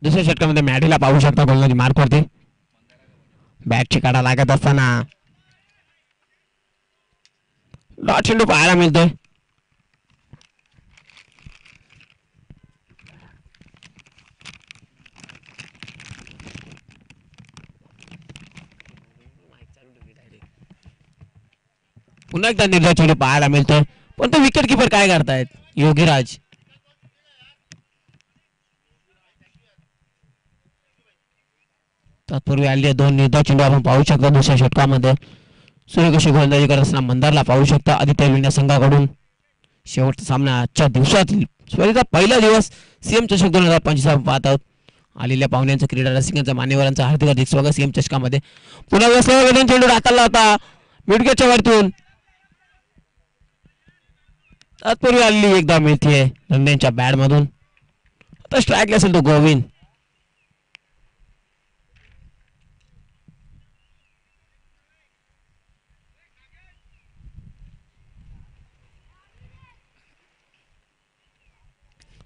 दुसऱ्या षटकामध्ये मॅडीला पाहू शकता गोलंदाजी मार्कवरती बॅटची काढा लागत असताना डॉट चेंडू पाहायला मिळतोय. पुन्हा एकदा निर्धार चेंडू पाहायला मिळतोय पण तो विकेट किपर काय करतायत योगीराज. तत्पूर्वी आलेले दोन निर्धार चेंडू आपण पाहू शकता दुसऱ्या षटकामध्ये. सूर्यकुशी गोलंदाजी करत असताना मंदारला पाहू शकता आदित्य विना संघाकडून. शेवटचा सामना आजच्या दिवसातील स्पर्धेचा पहिला दिवस सीएम चषक 2025 पाहत आहोत. आलेल्या पाहुण्यांचं क्रीडा रसिकांचा मान्यवरांचा हार्दिक हार्दिक स्वागत सीएम चषकामध्ये. पुन्हा वेळेस चेंडू टाकला होता मिडकेच्या वरतून. तत्पूर्वी आलेली एकदा मिळतीये रंडेंच्या बॅट मधून. आता स्ट्राईक असेल तो गोविंद.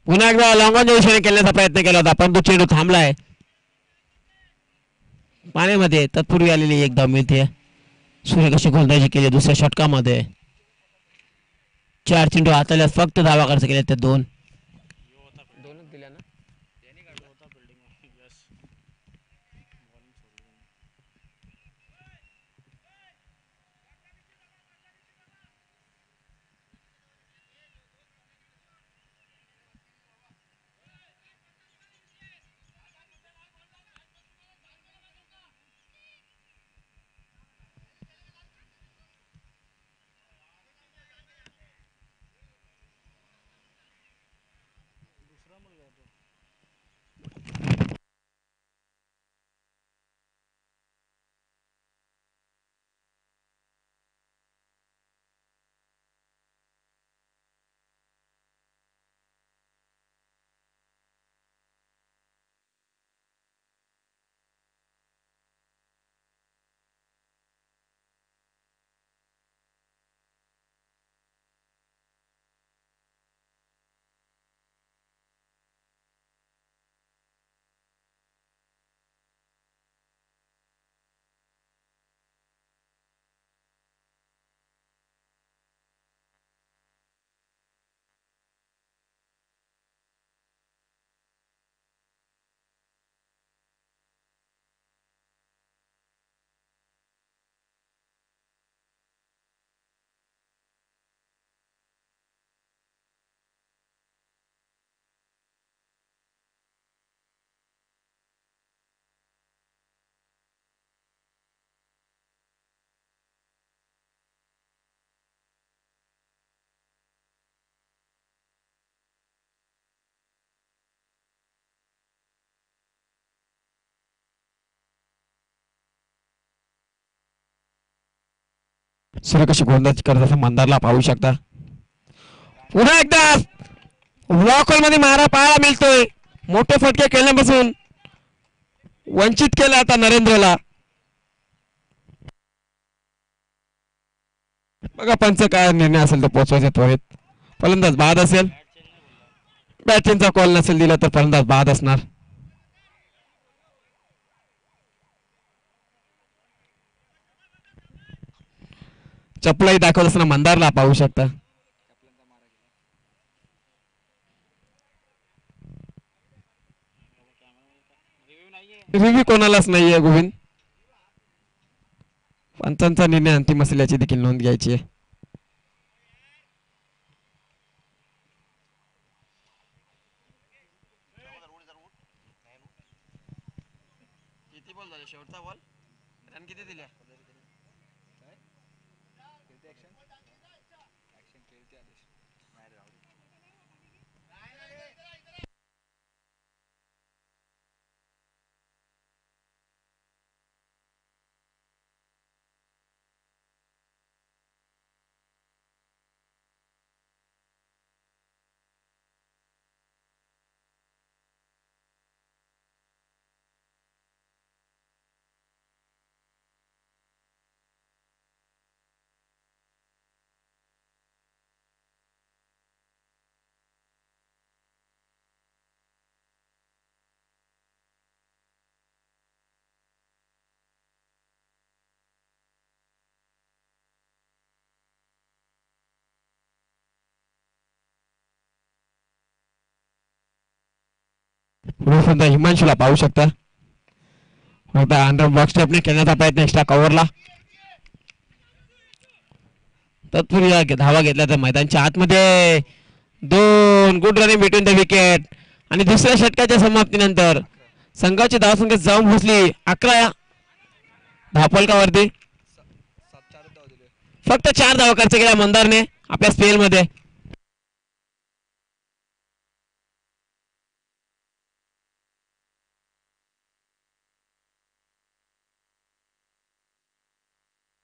पुन्हा एकदा लॉंगॉनच्या दिशेने खेळण्याचा प्रयत्न केला होता पण तो चेंडू थांबलाय पाण्यामध्ये. तत्पूर्वी आलेली एक धाव मिळते. सूर्यकुशी गोलंदाजी केली दुसऱ्या षटकामध्ये. 4 चेंडू हाताळल्यास फक्त धावा खर्च केल्या त्या दोनच दिल्या ना. सूर्यकुशी गोलंदाजी करत असताना मंदारला पाहू शकता. पुन्हा एकदा ब्लॉक होल मध्ये मारा पाहायला मिळतोय. मोठे फटके खेळण्यापासून वंचित केला आता नरेंद्रला. बघा पंच काय निर्णय असेल तो पोहोचवायचा त्वरित. फलंदाज बाद असेल. बॅटिंगचा कॉल नसेल दिला तर फलंदाज बाद असणार. चपलाही दाखवत असताना मंदारला पाहू शकता. रिव्ह्यू कोणालाच नाहीये गोविंद. पंचांचा निर्णय अंतिम असल्याची देखील नोंद घ्यायची आहे. शेवटचा बॉल रन किती दिल्या. पुढे हिमांशूला पाहू शकता. अंडर बॉक्स स्टेपने खेळण्याचा प्रयत्न एक्स्ट्रा कव्हरला. तत्पूर्वी धावा घेतल्या तर मैदानच्या आतमध्ये 2 good running between the wicket आणि दुसऱ्या षटकाच्या समाप्तीनंतर संघाची धावसंख्या जाऊन पोहोचली 11 धावफलकावरती. फक्त 4 धावा खर्च केल्या मंदारने आपल्या स्पेल मध्ये.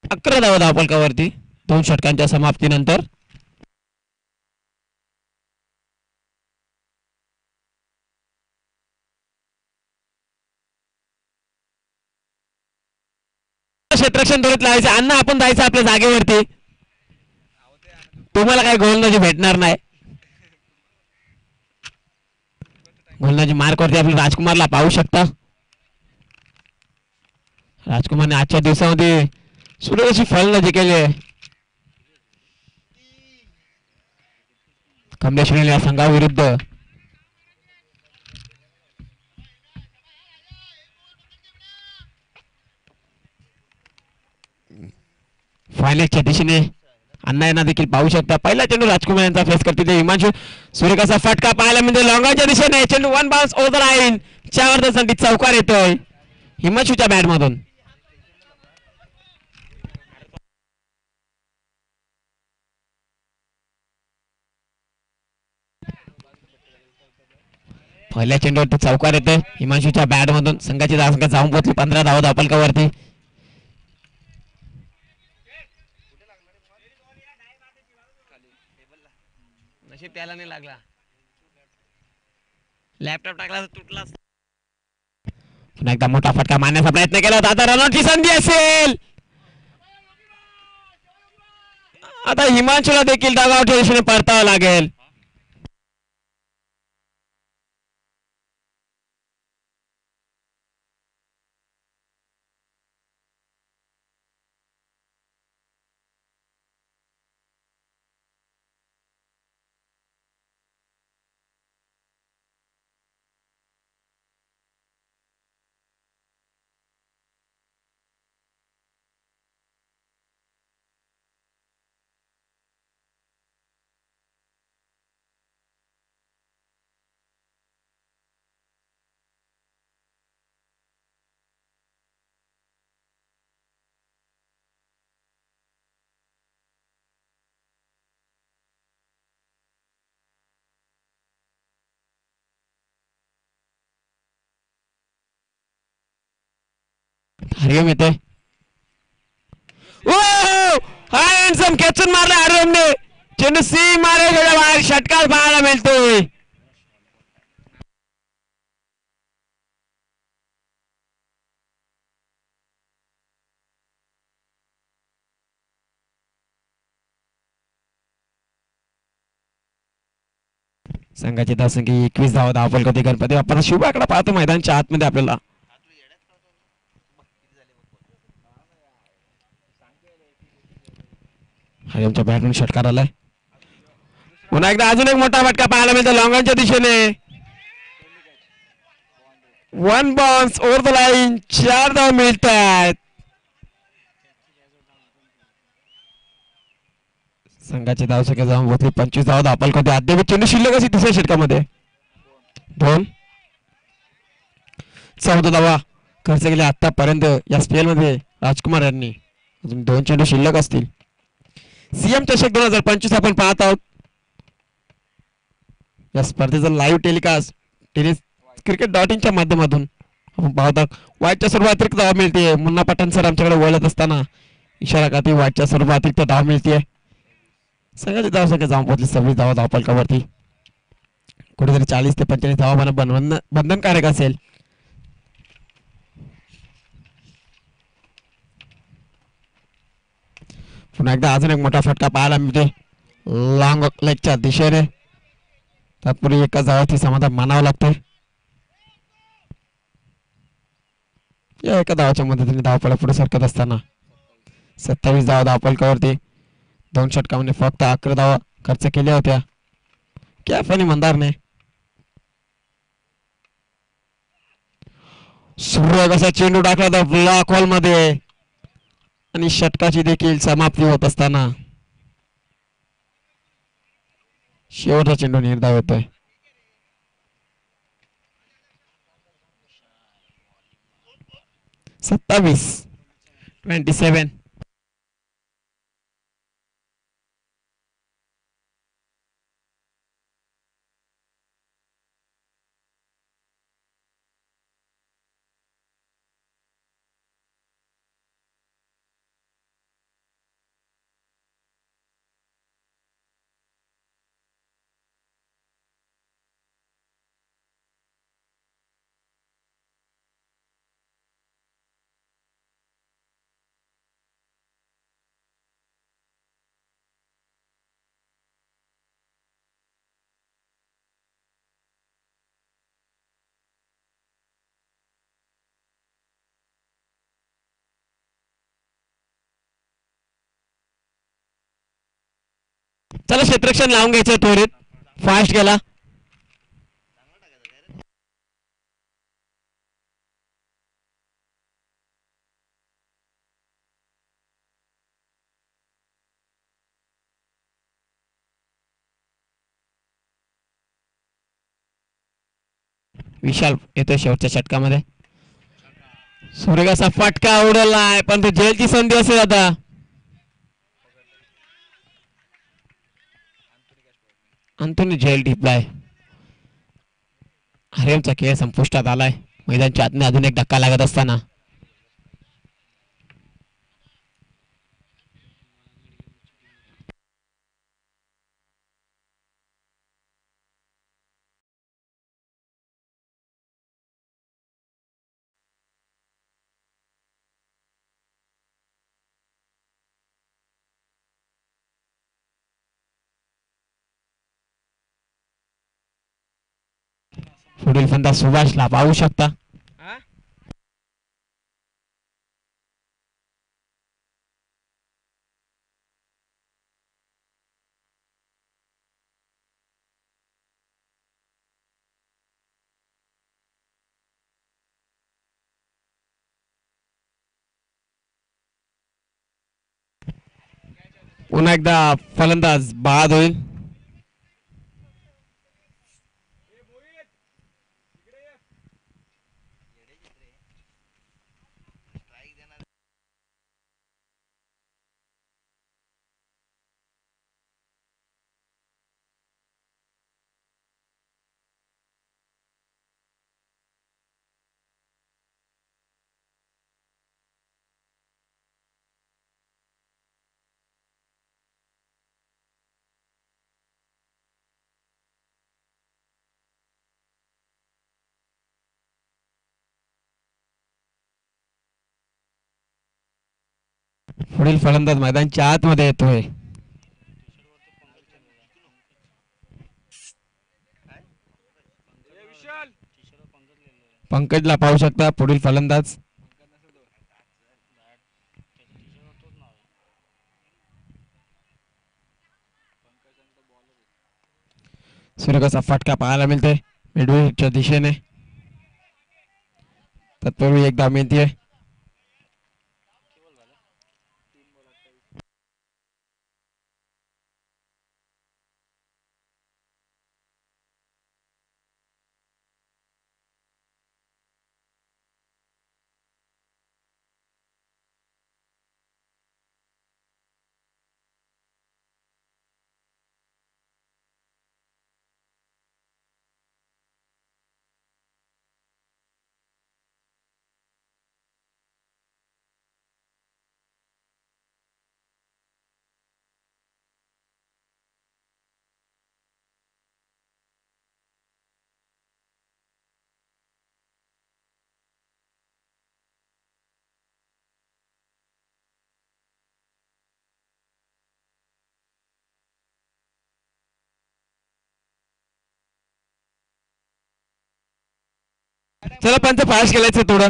अकरा धावा धावफलकावरती 2 षटकांच्या समाप्तीनंतर. क्षेत्ररक्षण धरत लावायचं. अण्णा आपण जायचं आपल्या जागेवरती. तुम्हाला काही गोलंदाजी भेटणार नाही. गोलंदाजी मार्कवरती आपण राजकुमारला पाहू शकता. राजकुमारने आजच्या दिवसामध्ये सुरेख फलंदाजी केली आहे. कमलेश्वरी या संघाविरुद्ध फायनलच्या दिशेने अण्णा यांना देखील पाहू शकता. पहिला चेंडू राजकुमार यांचा फेस करतील हिमांशू. सुरेखाचा फटका पाहायला म्हणजे लॉंगाच्या दिशेने चेंडू 1 बाउन्स ओव्हर द लाईन. 4 धावांसाठी चौकार येतोय हिमांशूच्या बॅट मधून. पहिल्या चेंडूवरती चौकार येतोय हिमांशूच्या बॅट मधून. संघाची धावसंख्या जाऊन पोहोचली 15 धावा धावफलकावरती. नशीब त्याला नाही लागला. लॅपटॉप टाकला तर तुटला. पुन्हा एकदा मोठा फटका मारण्याचा प्रयत्न केला होता. आता रनआउटची संधी असेल. आता हिमांशूला देखील डागावच्या दिशेने परतावं लागेल. हरिओम येते. हॅन्डसम खेचून मारला हरिओमने. चेंडू सी मारे बाहेर षटकार पाहायला मिळतोय. संघाची धावसंख्या 21 धावा धावफलकावरती. गणपती बाप्पाचा शुभ आकडा पाहतो मैदानच्या आतमध्ये आपल्याला. हरिओमच्या बॅटमॅन षटकार आलाय. पुन्हा एकदा अजून एक मोठा फटका पाहायला मिळतो लॉंगांच्या दिशेने. 1 बाउन्स ओव्हर द लाईन. 4 धावा मिळतात. संघाची धावसंख्या जाऊन पोहोचली 25 धावा धावफलकावरती. अद्याप चेंडू शिल्लक असेल दुसऱ्या षटकामध्ये. 2 14 धावा खर्च केले आतापर्यंत या स्पेल मध्ये राजकुमार यांनी. अजून 2 चेंडू शिल्लक असतील. सीएम चषक 2025 आपण पाहत आहोत. या स्पर्धेचा लाईव्ह टेलिकास्ट cricket.in च्या माध्यमातून आपण पाहत आहोत. वाईटच्या स्वरूपात अतिरिक्त धाव मिळते. मुन्ना पठाण सर आमच्याकडे वळत असताना इशारा करते वाईटच्या स्वरूपात अतिरिक्त धाव मिळते. संघाची धावसंख्या जाऊन पोहोचली 26 धावा धावफलकावरती. कुठेतरी 40 ते 45 धावा बंधनकारक असेल. पुन्हा एकदा अजून एक मोठा फटका पाहायला मिळते लॉंग लेगच्या दिशेने. तत्पूर्वी एका धावाची समाधान मानावं लागते. या एका धावाच्या मदतीने धावफलक पुढे सरकत असताना 27 धावा धावफलकावरती. 2 षटकामध्ये फक्त 11 धावा खर्च केल्या होत्या कॅफ आणि मंदारने. सूर्य कसा चेंडू टाकला तर ब्लॉक हॉल मध्ये आणि षटकाची देखील समाप्ती होत असताना शेवटचा चेंडू निर्धाव होतोय. 27. चला क्षेत्ररक्षण लावून घ्यायचं त्वरित. फास्ट गेला. विशाल येतोय शेवटच्या षटकामध्ये. सूर्यकाचा फटका उडवलाय पण तो जेलची संधी असेल आता. अंतोनी झेल टिपलाय. हरिमचा खेळ संपुष्टात आलाय. मैदानच्या आतने अजून एक धक्का लागत असताना पुढील फलंदाज सुभाषला पाहू शकता. पुन्हा एकदा फलंदाज बाद होईल. पुढील फलंदाज मैदानच्या आतमध्ये येतोय. पंकजला पाहू शकता पुढील फलंदाज. सूर्यकाचा फटका पाहायला मिळतोय मिडविकेटच्या दिशेने. तत्पूर्वी एकदा विनंती आहे. चला पंच फास्ट केलायचं थोडं.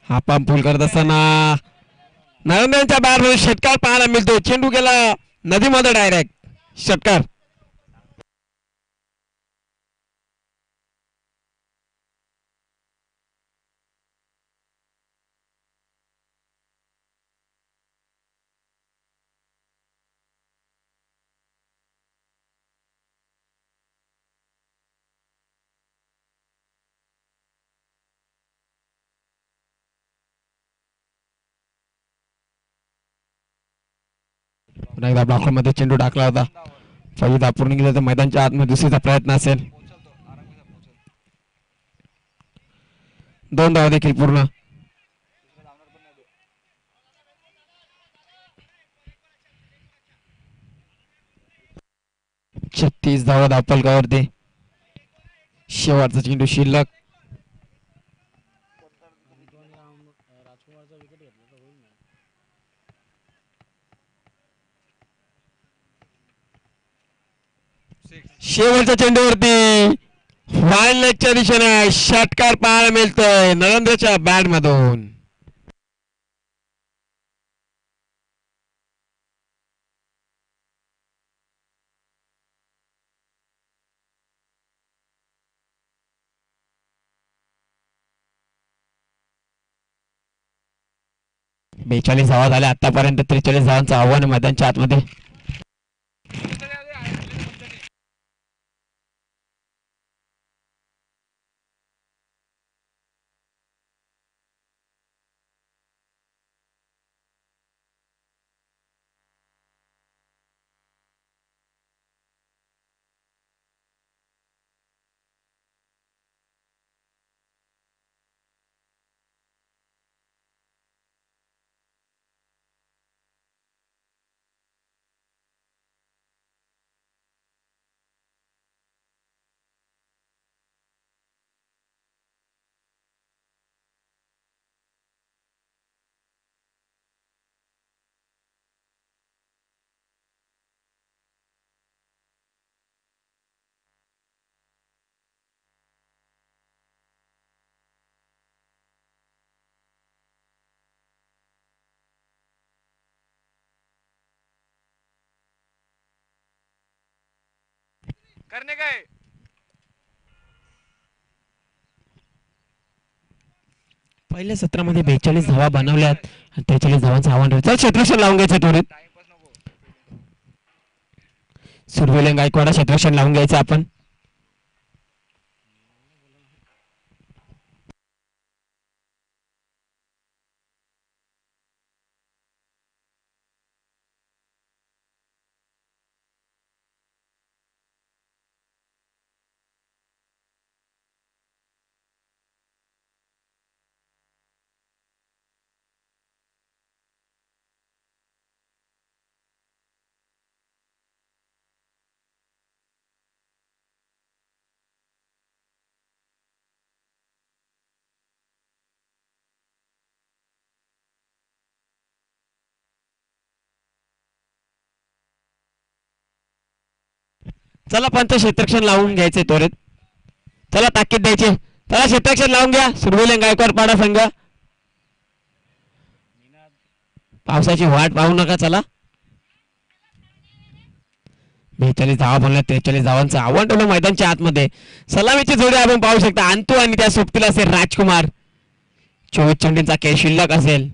हा पंप फुल करत असताना नरेंद्रांच्या बाहेर षटकार पाहायला मिळतो. चेंडू गेला नदीमध्ये डायरेक्ट. षटकार एकदा ब्लॉकर मध्ये चेंडू टाकला होता. पहिली धाव पूर्ण केली तर मैदानच्या आतमध्ये दुसरीचा प्रयत्न असेल. 2 धावा देखील पूर्ण. 36 धावा धावफलकावरती. शेवटचा चेंडू शिल्लक. शेवटच्या चेंडूवरती वाईल्डच्या दिशेने षटकार पाहायला मिळतोय नरेंद्रच्या बॅट मधून. बेचाळीस धावा झाल्या आतापर्यंत. 43 धावांचं आव्हान मैदानच्या आतमध्ये. करणे काय पहिल्या सत्रामध्ये 42 धावा बनवल्यात आणि 43 धावांचं आव्हान राहील. चल क्षेत्ररक्षण लावून घ्यायचं त्वरित. सुरवेले गायकवाड क्षेत्ररक्षण लावून घ्यायचं आपण. चला पंत क्षेत्ररक्षण लावून घ्यायचे त्वरित. चला ताकीद द्यायचे. चला क्षेत्ररक्षण लावून घ्या. सुरवेले गायकवाड पाडा संघ. पावसाची वाट पाहू नका. चला 42 धावा बनल्या. 43 धावांचं आव्हान ठेवलं मैदानच्या आतमध्ये. सलामीची जोडी आपण पाहू शकता. अंतू आणि त्या सोबतीला असेल राजकुमार. 24 चेंडूंचा खेळ शिल्लक असेल.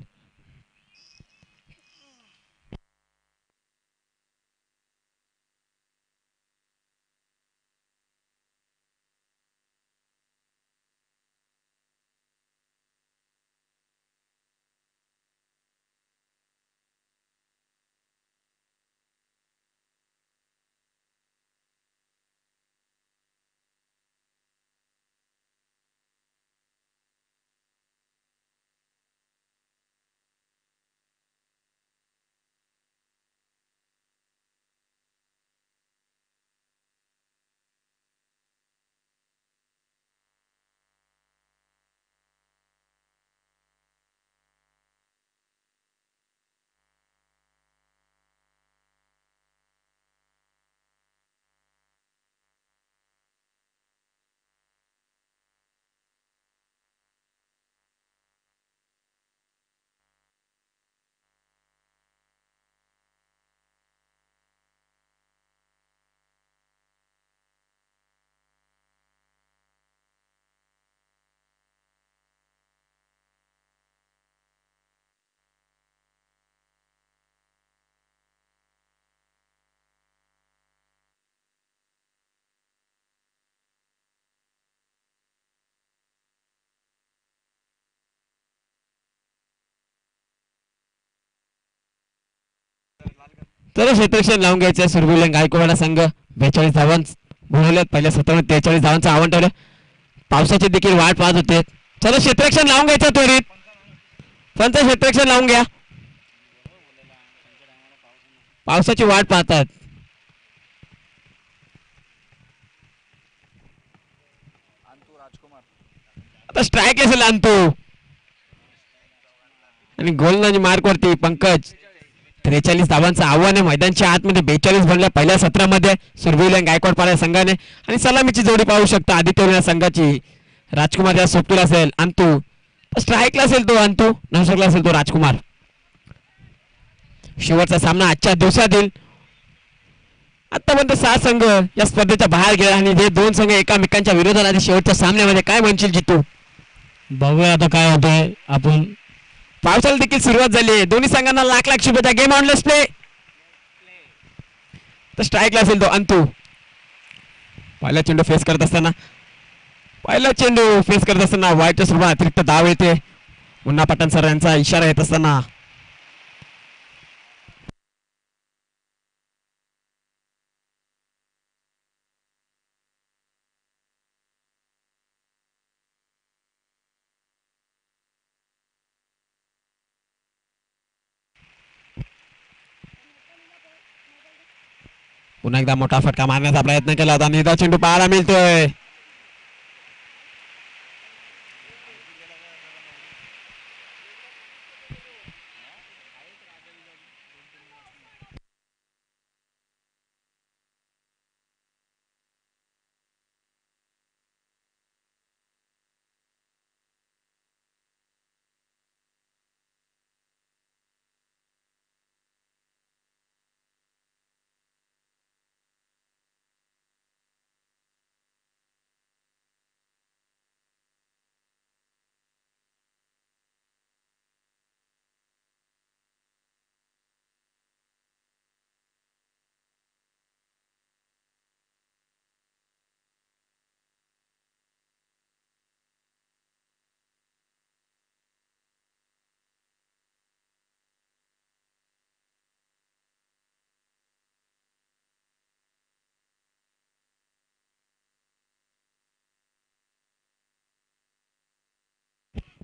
तर क्षेत्ररक्षण लावून घ्यायचं सुरविले गायकवाड संघ 42 धावां बोलवल्यात पहिल्या सत्रामध्ये 43 धावांचं आव्हान ठेवलं पावसाची देखील वाट पाहत होते चला क्षेत्ररक्षण लावून घ्यायचं त्वरित पंच क्षेत्ररक्षण लावून घ्या पावसाची वाट पाहतात आता स्ट्राईक असेल आणतो आणि गोलंदाजी मार्क वरती पंकज 43 धावांचं आव्हान आहे मैदानच्या आतमध्ये 42 बनल्या पहिल्या सत्रामध्ये सुरविले गायकवाड पाड्या संघाने आणि सलामीची जोडी पाहू शकता आदित्य संघाची राजकुमार या सोपतीला असेल अंतू स्ट्राईकला असेल तो अंतू नवसरला असेल तो राजकुमार शेवटचा सामना आजच्या दिवसातील आतापर्यंत 6 संघ या स्पर्धेच्या बाहेर गेले आणि हे 2 संघ एकामेकांच्या विरोधात आधी शेवटच्या सामन्यामध्ये काय म्हणशील जितू बघूया आता काय होतंय आपण पावसाला देखील सुरुवात झाली आहे दोन्ही संघांना लाख लाख शुभेच्छा गेम ऑनलेस प्ले तर स्ट्राईकला असेल तो अंतू पहिला चेंडू फेस करत असताना वाईटच्या स्वरूपात अतिरिक्त धाव येते मुन्ना पठाण सर यांचा इशारा येत असताना पुन्हा एकदा मोठा फटका मारण्याचा प्रयत्न केला होता आणि चेंडू पाहायला मिळतोय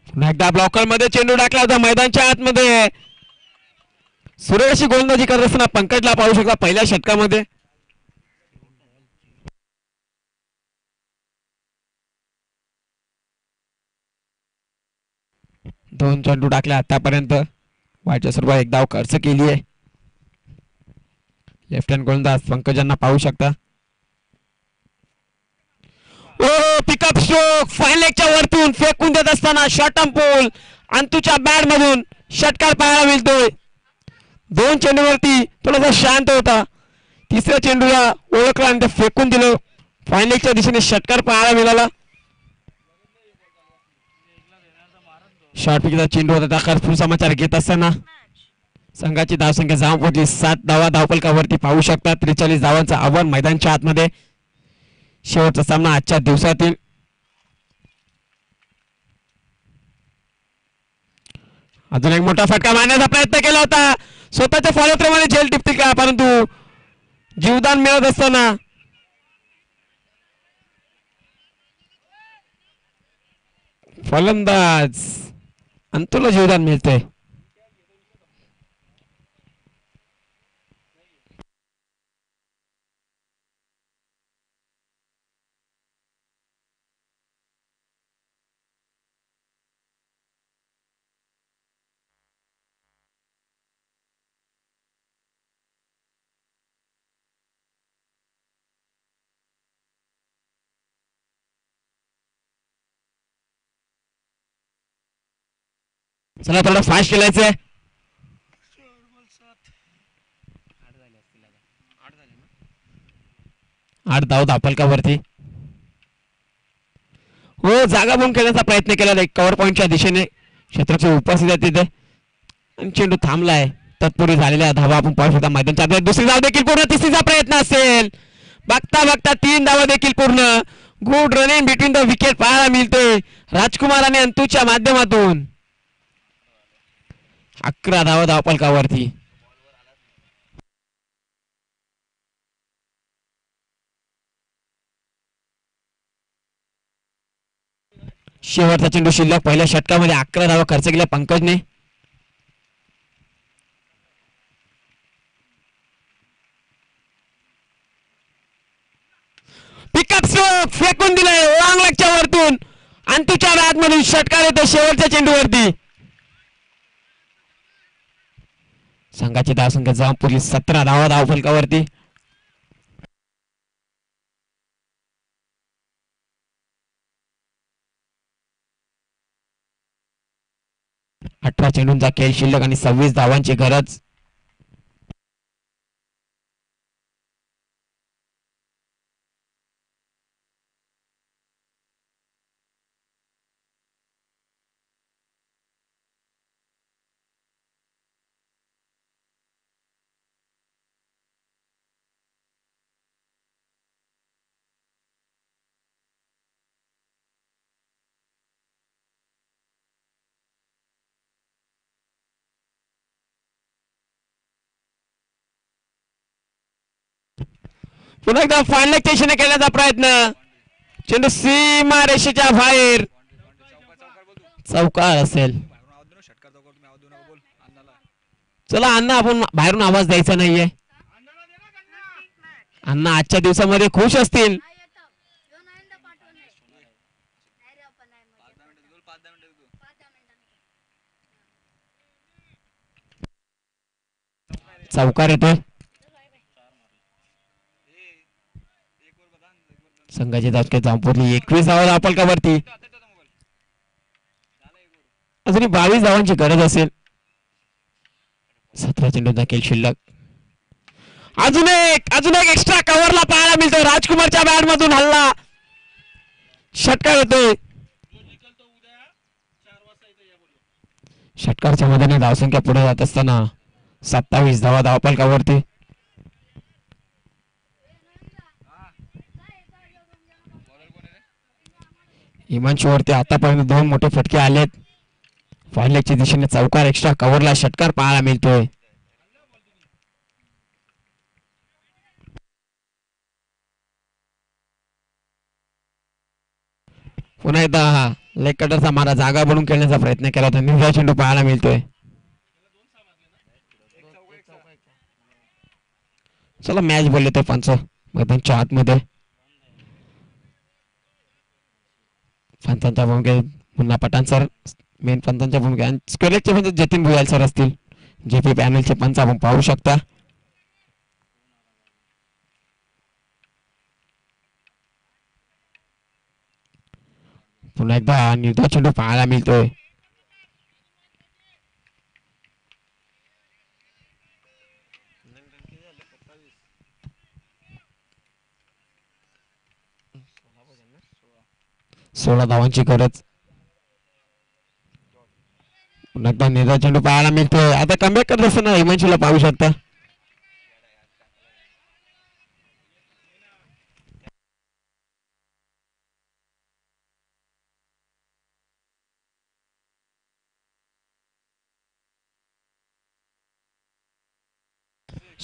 पुन्हा एकदा ब्लॉकर मध्ये चेंडू टाकला होता मैदानच्या आतमध्ये सुरेख अशी गोलंदाजी करत असताना पंकजला पाहू शकता पहिल्या षटकामध्ये दोन चेंडू टाकले आतापर्यंत वाईटच्या स्वरूपात एक धाव खर्च केली आहे लेफ्ट हँड गोलंदाज पंकजांना पाहू शकता पिकअप स्ट्रोक फाईन लेगच्या वरतून फेकून देत असताना शॉर्ट पोल अंतूच्या बॅट मधून षटकार पाहायला मिळतोय 2 चेंडूवरती थोडासा शांत होता तिसऱ्या चेंडूला ओळखला आणि ते फेकून दिलं फाईन लेगच्या दिशेने षटकार पाहायला मिळाला शॉर्ट पिचचा चेंडू होता त्यावर समाचार घेत असताना संघाची धावसंख्या जाऊन पोहोचली 7 धावा धावफलकावरती पाहू शकता 43 धावांचं आव्हान मैदानच्या आतमध्ये शेवटचा सामना आजच्या दिवसातील अजून एक मोठा फटका मारण्याचा प्रयत्न केला होता स्वतःच्या फॉलो थ्रोमध्ये झेल टिपतील का परंतु जीवदान मिळत असताना फलंदाज अंतुला जीवदान मिळते चला थोडं फास्ट खेळायचंय 8 धाव धावफलकावरती हो जागा बघून खेळण्याचा प्रयत्न केला एक कव्हर पॉइंटच्या दिशेने क्षेत्राची उपस्थिती आहे तिथे आणि चेंडू थांबलाय तत्पूर्वी झालेल्या धावा आपण पाहू शकता मैदानच्या दुसरी धाव देखील पूर्ण तिसरीचा प्रयत्न असेल बघता बघता 3 धावा देखील पूर्ण good running between the wicket पाहायला मिळते राजकुमार आणि अंतूच्या माध्यमातून 11 धावा धावफलकावरती शेवटचा चेंडू शिल्लक. पहिल्या षटकामध्ये 11 धावा खर्च केल्या पंकजने. पिकअप स्ट्रोक फेकून दिलाय लॉंग लेगच्या वरतून. अंतूच्या बॅट मधून षटकार येतो शेवटच्या चेंडूवरती. संघाची धावसंख्या जाऊन पुरली 17 धावा धावफलकावरती. अठरा चेंडूंचा खेळ शिल्लक आणि 26 धावांची गरज. पुन्हा एकदा फायनल दिशेने खेळण्याचा प्रयत्न. चेंडू सीमा रेषेच्या बाहेर. चौकार असेल. चला अण्णा आपण बाहेरून आवाज द्यायचा नाहीये. अण्णा आजच्या दिवसामध्ये खुश असतील. चौकार येतोय. संघाची धावसंख्या जांभोरली 21 धावा धावफलकावरती. अजूनही 22 धावांची गरज असेल. 17 चेंडूंचा खेळ शिल्लक. अजून एक एक्स्ट्रा कव्हरला पाहायला मिळतो. राजकुमारच्या बॅट मधून हल्ला. षटकार येतोय. षटकारच्या मदतीने धावसंख्या पुढे जात असताना 27 धावा धावफलकावरती. हिमांशूवरती आतापर्यंत 2 मोठे फटके आलेत. फायनलच्या दिशेने चौकार एक्स्ट्रा कव्हरला षटकार पाहायला मिळतोय. पुन्हा एकदा लेग कटरचा मारा जागा बनून खेळण्याचा प्रयत्न केला होता. निर्धाव चेंडू पाहायला मिळतोय. चला मॅच बोलले ते पंच मैदानच्या आतमध्ये. पंचांच्या भूमिकेत मुन्ना पठाण सर मेन पंचांच्या भूमिकेत. स्क्वेअरचे म्हणजे जतीन भुयाल सर असतील. जेपी पॅनलचे पंच आपण पाहू शकता. पुन्हा एकदा निर्धाव चेंडू पाहायला मिळतोय. सोळा धावांची गरज. पुन्हा एकदा निर्धाव चेंडू पाहायला मिळतोय. आता कमबॅक करत असताना हिमांशूला पाहू शकता.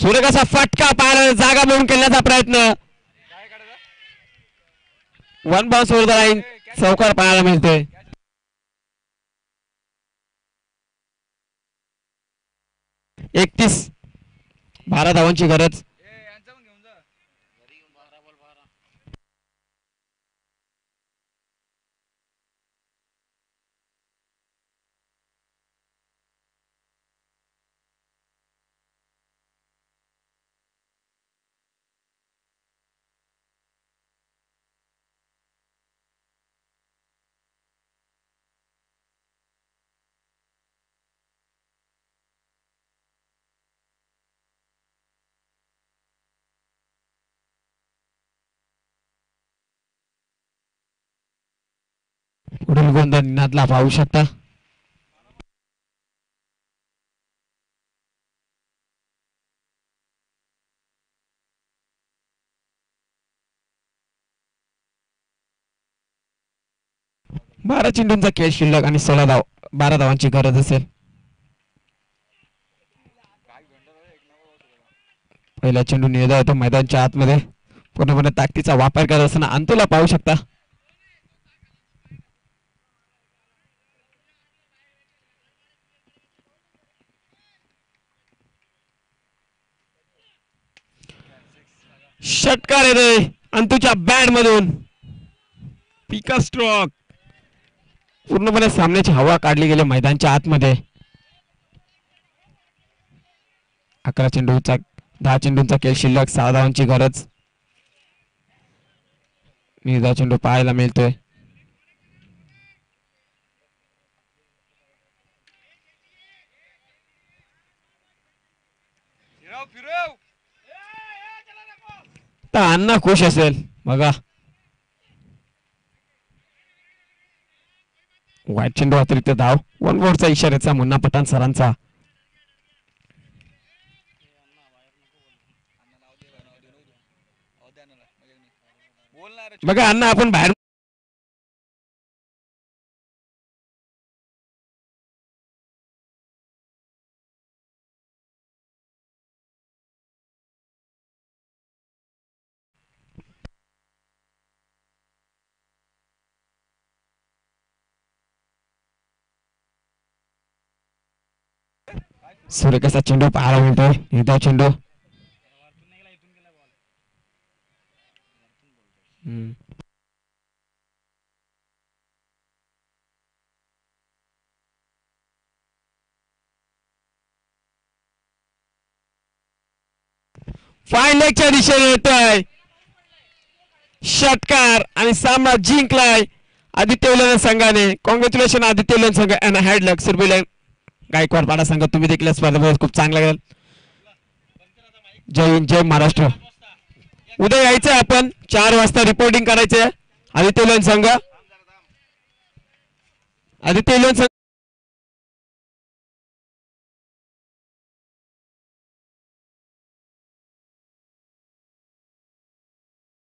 सूर्यकाचा फटका पाहायला जागा बनवून खेळण्याचा प्रयत्न. 1 बाउन्स ओव्हर द लाईन. चौकार पाहायला मिळतोय. एकतीस 12 धावांची गरज. पुढील गोंधळ निनादला पाहू शकता. बारा चेंडूंचा खेळ शिल्लक आणि 12 धावांची गरज असेल. पहिला चेंडू निर्धाव होतो मैदानच्या आतमध्ये. पूर्णपणे ताकदीचा वापर करत असताना अंतुला पाहू शकता. षटकार येतोय अंतूच्या बॅट मधून. पिका स्ट्रोक. पूर्णपणे सामन्याची हवा काढली गेली मैदानच्या आतमध्ये. 11 चेंडूचा 10 चेंडूंचा खेळ शिल्लक. 6 धावांची गरज. निर्धाव चेंडू पाहायला मिळतोय. फिरव फिरव. तर अण्णा खुश असेल बघा. वाईट चेंडू अतिरिक्त धाव. 1 बोर्डचा इशाऱ्याचा मुन्ना पठाण सरांचा. बोलणार बघा अण्णा आपण बाहेर सूर्यकाचा चेंडू पाहायला मिळतोय. निर्धाव चेंडू. फाईन लेगच्या दिशेने येतोय. षटकार आणि सामना जिंकलाय आदित्य उलन संघाने. कॉंग्रॅच्युलेशन आदित्य उलन संघ अँड हॅड लक. सुरबिल गायकवाड पाडा संघ तुम्ही देखील स्पर्धेमध्ये खूप चांगला गेल. जय हिंद जय महाराष्ट्र. उद्या यायचंय आपण 4 वाजता रिपोर्टिंग करायचंय. आदित्य उलन संघ